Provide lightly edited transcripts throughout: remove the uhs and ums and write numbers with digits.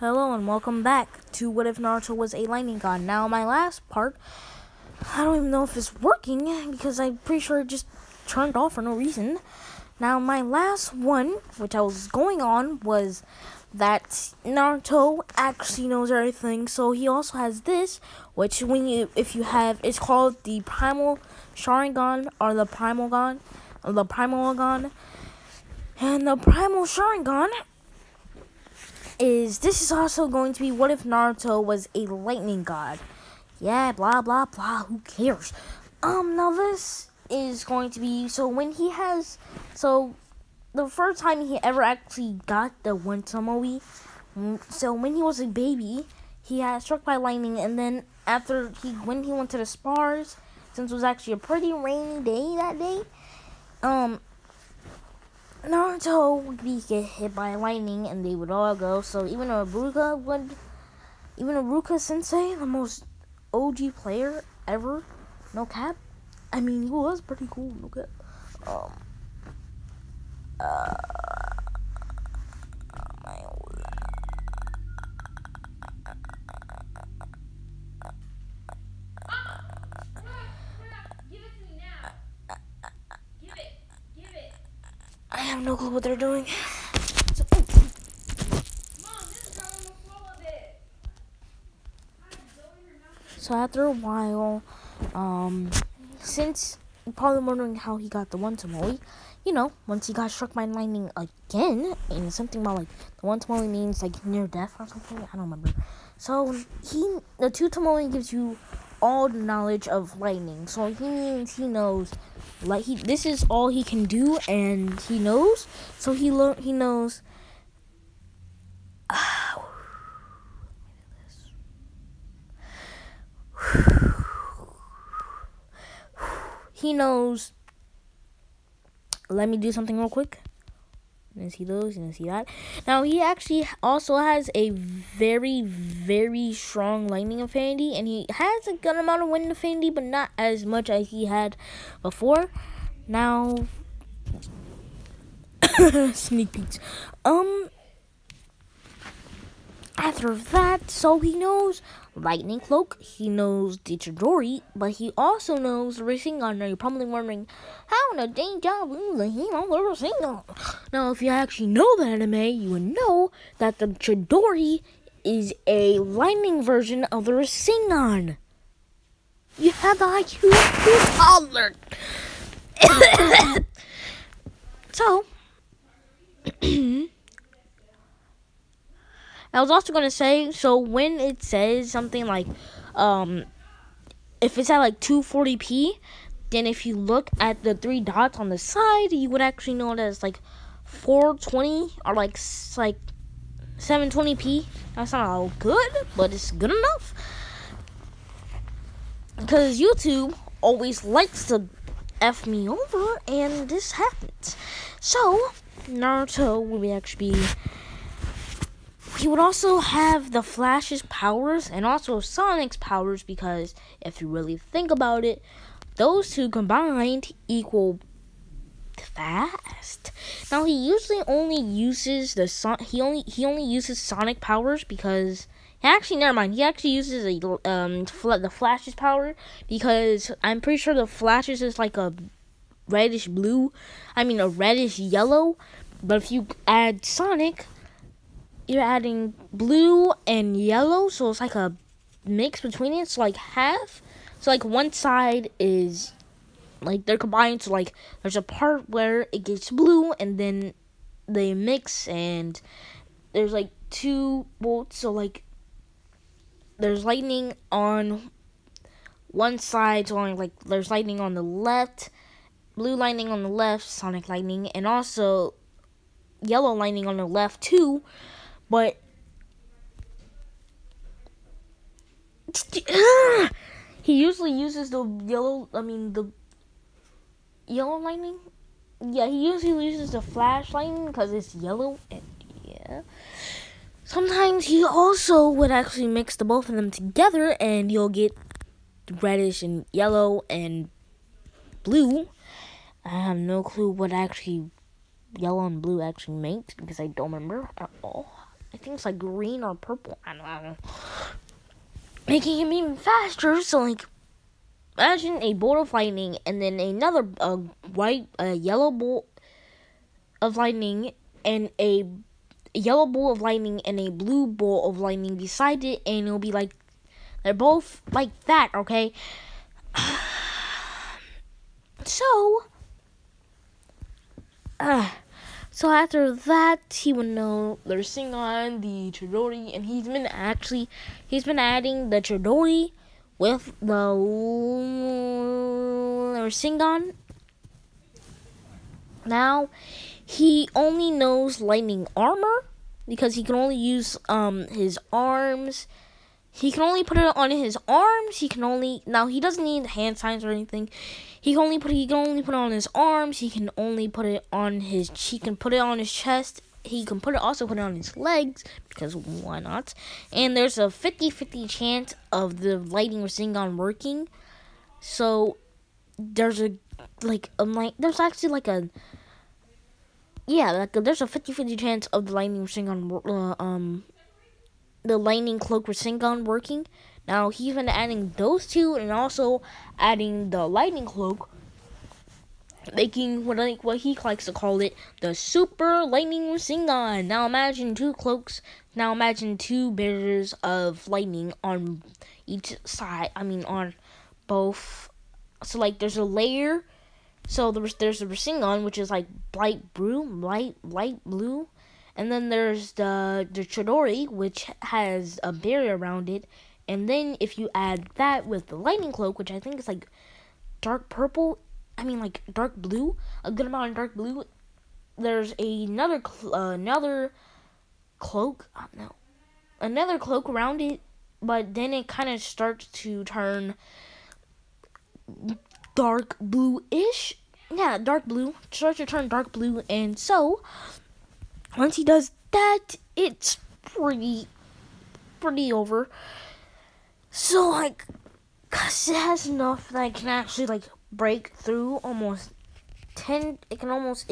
Hello and welcome back to What If Naruto Was a Lightning God. Now, my last part, I don't even know if it's working because I'm pretty sure it just turned off for no reason. Now, my last one, which I was going on, was that Naruto actually knows everything. So he also has this, which it's called the Primal Sharingan or the Primal Gun, And the Primal Sharingan this is also going to be what if Naruto was a lightning god. Yeah, blah blah blah, who cares? Now this is going to be the first time he ever actually got the one Tomoe. So when he was a baby, he had struck by lightning, and then when he went to the spars, since it was actually a pretty rainy day that day, Naruto would get hit by lightning and they would all go. So even Iruka Sensei, the most OG player ever, no cap. I mean, he was pretty cool, no cap. I have no clue what they're doing. So after a while, since you're probably wondering how he got the one Tomoe, once he got struck by lightning again, and something about the one Tomoe means near death or something, I don't remember. So the two Tomoe gives you all the knowledge of lightning. So he knows, this is all he can do, and he knows. So he knows. He knows. Let me do something real quick. You see those? You see that? Now, he actually also has a very, very strong lightning affinity, and he has a good amount of wind affinity, but not as much as he had before. Now, sneak peeks. After that, so he knows Lightning Cloak, he knows the Chidori, but he also knows Rasengan. Now, you're probably wondering, how in a deja vu the hero Rasengan? Now, if you actually know the anime, you would know that the Chidori is a lightning version of the Rasengan. You have the IQ toddler. So, I was also going to say, so when it says something like, if it's at 240p, then if you look at the three dots on the side, you would actually know it as 420 or 720p. That's not all good, but it's good enough. Because YouTube always likes to F me over, and this happens. So, Naruto would actually be... He would also have the Flash's powers and also Sonic's powers, because if you really think about it, those two combined equal fast. Now, he usually only uses he only uses Sonic powers because never mind. He actually uses the Flash's power, because I'm pretty sure the Flash's is a reddish blue. I mean a reddish yellow. But if you add Sonic, you're adding blue and yellow, so it's a mix between it. So half. So one side is they're combined. So there's a part where it gets blue, and then they mix, and there's 2 bolts. So there's lightning on one side. So there's lightning on the left, blue lightning on the left, Sonic lightning, and also yellow lightning on the left too. But he usually uses the yellow lightning. Yeah, he usually uses the flash lightning because it's yellow. And yeah, sometimes he also would actually mix the both of them together, and you'll get reddish and yellow and blue. I have no clue what actually yellow and blue actually makes, because I don't remember at all. I think it's like green or purple. I don't know. Making him even faster. So like, imagine a bolt of lightning and then another yellow bolt of lightning and a yellow bolt of lightning and a blue bolt of lightning beside it, and it'll be like they're both like that. Okay. So after that, he would know there's Singon, the Chidori, and he's been adding the Chidori with the Singon. Now, he only knows lightning armor because he can only use his arms. He can only put it on his arms. He doesn't need hand signs or anything. He can only put it on his arms. He can only put it on his chest. He can also put it on his legs, because why not? And there's a 50-50 chance of the lightning Rasengan working. So there's there's actually there's a 50-50 chance of the lightning Rasengan the lightning cloak Rasengan working. Now he's been adding those two and also adding the lightning cloak, making what he likes to call it the super lightning Rasengan. Now imagine two cloaks. Now imagine two barriers of lightning on each side. I mean on both. So like there's a layer. So there's the Rasengan, which is like light blue. And then there's the Chidori, which has a barrier around it. And then if you add that with the lightning cloak, which I think is like dark purple, dark blue, a good amount of dark blue. There's another cloak around it, but then it kind of starts to turn dark blue-ish. Yeah, dark blue. Starts to turn dark blue, and so once he does that, it's pretty over. So, like, cause it has enough that it can actually, like, break through it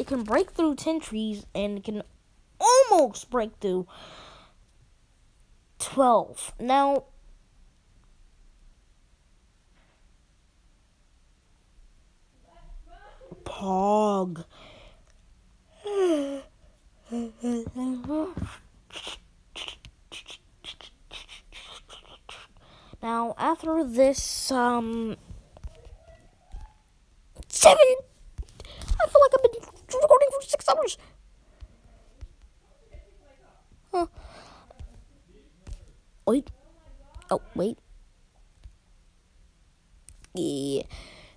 can break through 10 trees, and it can almost break through 12. Now, Pog. Now, after this, 7... I feel like I've been recording for 6 hours. Huh. Wait. Oh, wait. Yeah.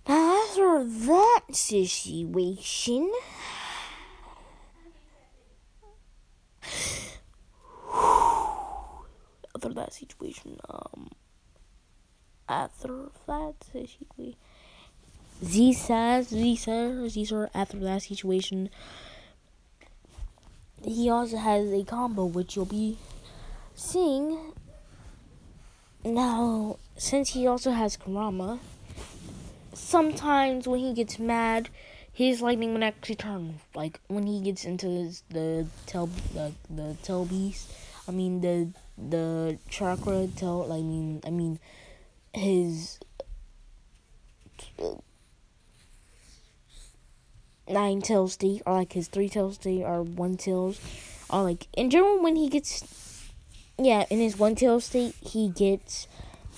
Now, after that situation... After that situation, after that situation, he also has a combo which you'll be seeing. Now, since he also has Kurama, sometimes when he gets mad, his lightning would actually turn. Like when he gets into the tail beast. I mean the chakra tail. I mean his 9 tail state, or like his 3 tail state, or 1 tails, or like in general when he gets in his 1 tail state, he gets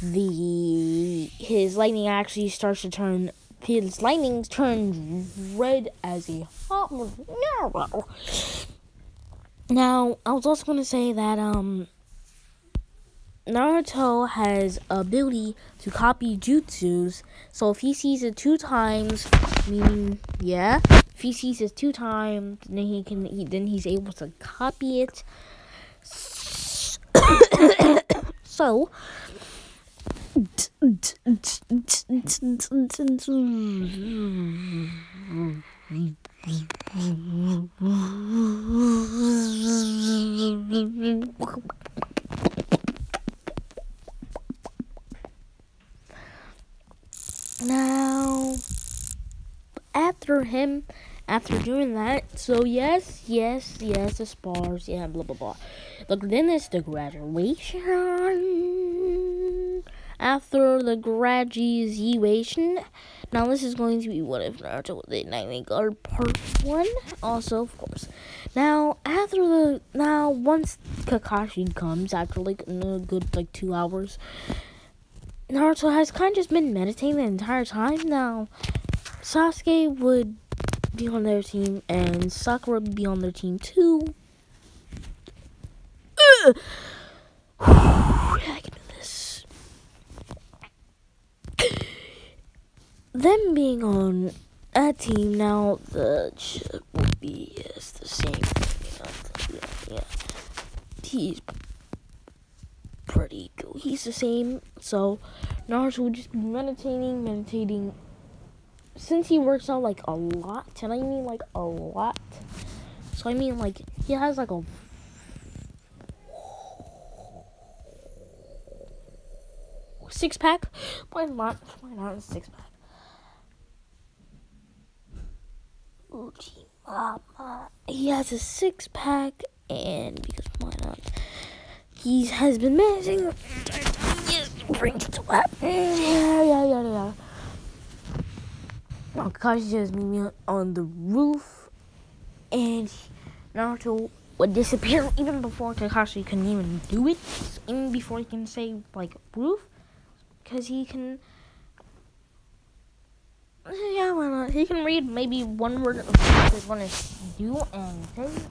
his lightning actually starts to turn. His lightning turns red as a hot marrow. Now, I was also going to say that Naruto has ability to copy jutsus. So if he sees it 2 times, if he sees it 2 times, then he's able to copy it. So now, after doing that, so yes, the spars, blah, blah, blah. Look, then it's the graduation. After the graduation, now this is going to be What If Naruto with the Nightmare Guard Part 1. Also, of course. Now, once Kakashi comes, after like a good 2 hours, Naruto has kind of just been meditating the entire time. Now, Sasuke would be on their team, and Sakura would be on their team too. I can do this. Them being on a team now, the ship will be the same. Yeah. He's pretty cool. He's the same. So Naruto would just be meditating. Since he works out like a lot, and I mean like a lot. So I mean like he has like a six-pack. Why not a six-pack? He has a six-pack, and because why not? He has been missing. Brings it to what? Yeah. Now Kakashi just meet me on the roof, and Naruto would disappear even before Kakashi can even do it. Even before he can say like roof, because he can. Yeah, why not? He can read maybe one word of what he's gonna do and things.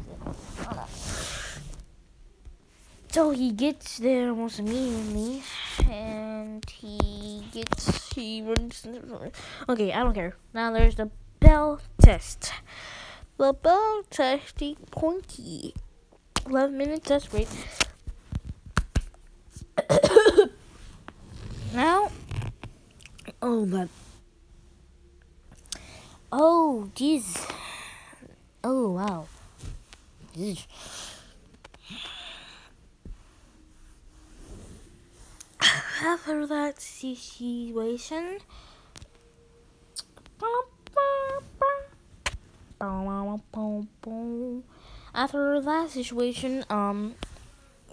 So he gets there almost immediately, and he runs. Okay, I don't care. Now there's the bell test. The bell testing pointy. 11 minutes, that's great. Now, oh, jeez. Oh, wow. Jeez. After that situation,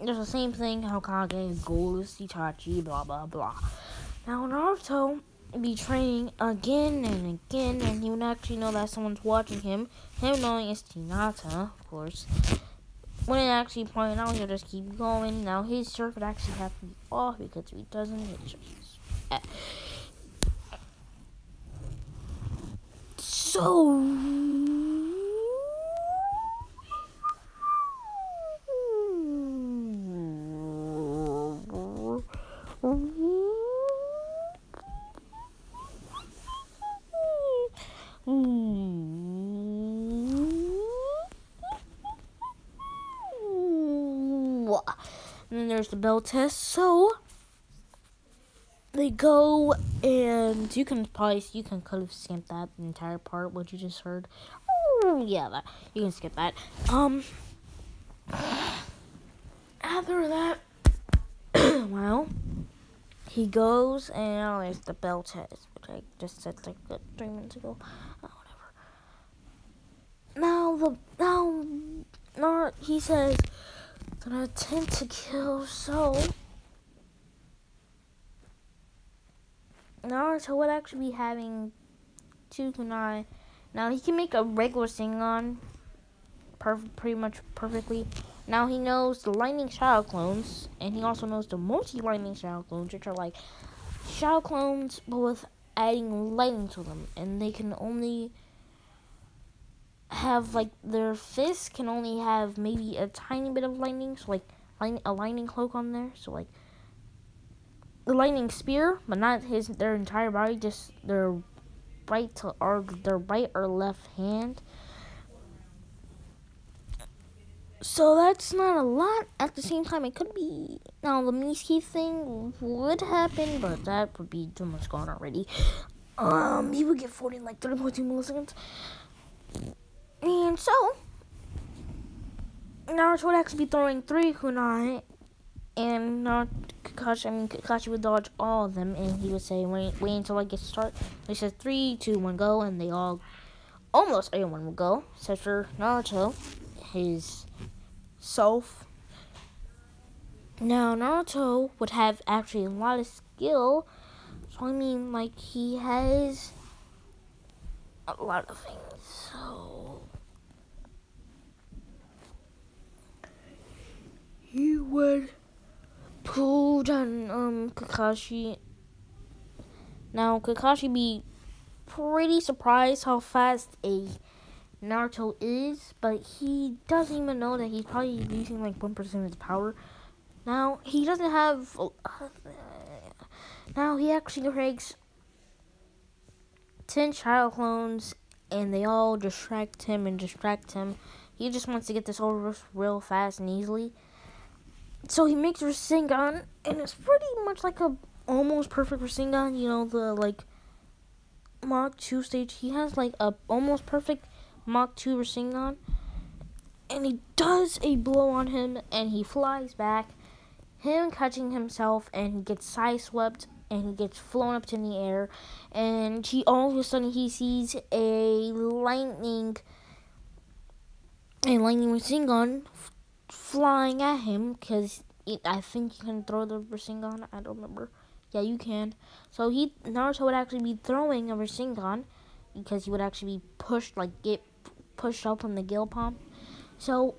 there's the same thing. Hokage goes Itachi, blah blah blah. Now Naruto be training again and again, and he would actually know that someone's watching him. Him knowing it's Hinata, of course. When it actually pointed out, he'll just keep going. Now his shirt would actually have to be off because if he doesn't, it just and then there's the bell test. So they go, and you can kind of skip that entire part, what you just heard. Oh, yeah, that you can skip that. After that, well, he goes, and there's the bell test, which I just said like 3 minutes ago. Whatever. Now he says, gonna attempt to kill, so Naruto would actually be having 2 kunai. Now he can make a regular Sengon pretty much perfectly. Now he knows the lightning shadow clones, and he also knows the multi-lightning shadow clones, which are like shadow clones but with adding lightning to them, and they can only have like their fists can only have maybe a tiny bit of lightning, so like a lightning cloak on there, so like the lightning spear, but not their entire body, just their right or left hand. So that's not a lot. At the same time, it could be. Now the Miski thing would happen, but that would be too much gone already. He would get 40 in like 3.2 milliseconds. And so Naruto would actually be throwing 3 kunai, and Kakashi would dodge all of them, and he would say, wait until I get to start. He says 3, 2, 1, go, and they almost everyone will go, except for Naruto, his self, Now Naruto would have actually a lot of skill, so I mean like he has a lot of things. So he would pull down Kakashi. Now Kakashi be pretty surprised how fast a Naruto is, but he doesn't even know that he's probably using like 1% of his power. Now he doesn't have. Now he actually creates 10 shadow clones, and they all distract him and distract him. He just wants to get this over real fast and easily. So he makes Rasengan, and it's pretty much like a almost perfect Rasengan. You know, the like Mach 2 stage. He has like a almost perfect Mach 2 Rasengan, and he does a blow on him, and he flies back, him catching himself, and he gets side-swept, and he gets flown up to the air, and he all of a sudden he sees a lightning Rasengan flying at him, because I think you can throw the Rasengan. I don't remember. Yeah, you can. So Naruto would actually be throwing a Rasengan, because he would actually be pushed, like get pushed up on the Gale Palm. So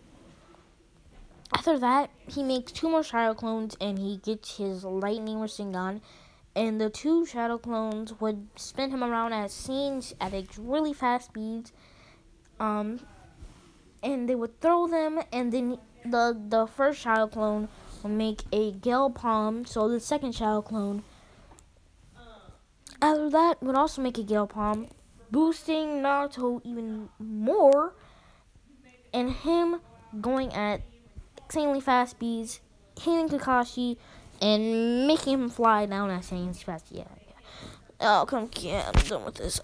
after that, he makes 2 more shadow clones, and he gets his lightning Rasengan, and the 2 shadow clones would spin him around at scenes at a really fast speeds, and they would throw them, and then the first shadow clone would make a Gale Palm, so the second shadow clone after that would also make a Gale Palm, boosting Naruto even more, and him going at insanely fast speeds, hitting Kakashi, and making him fly down at insanely fast. Yeah. Oh, come, yeah, I'm done with this.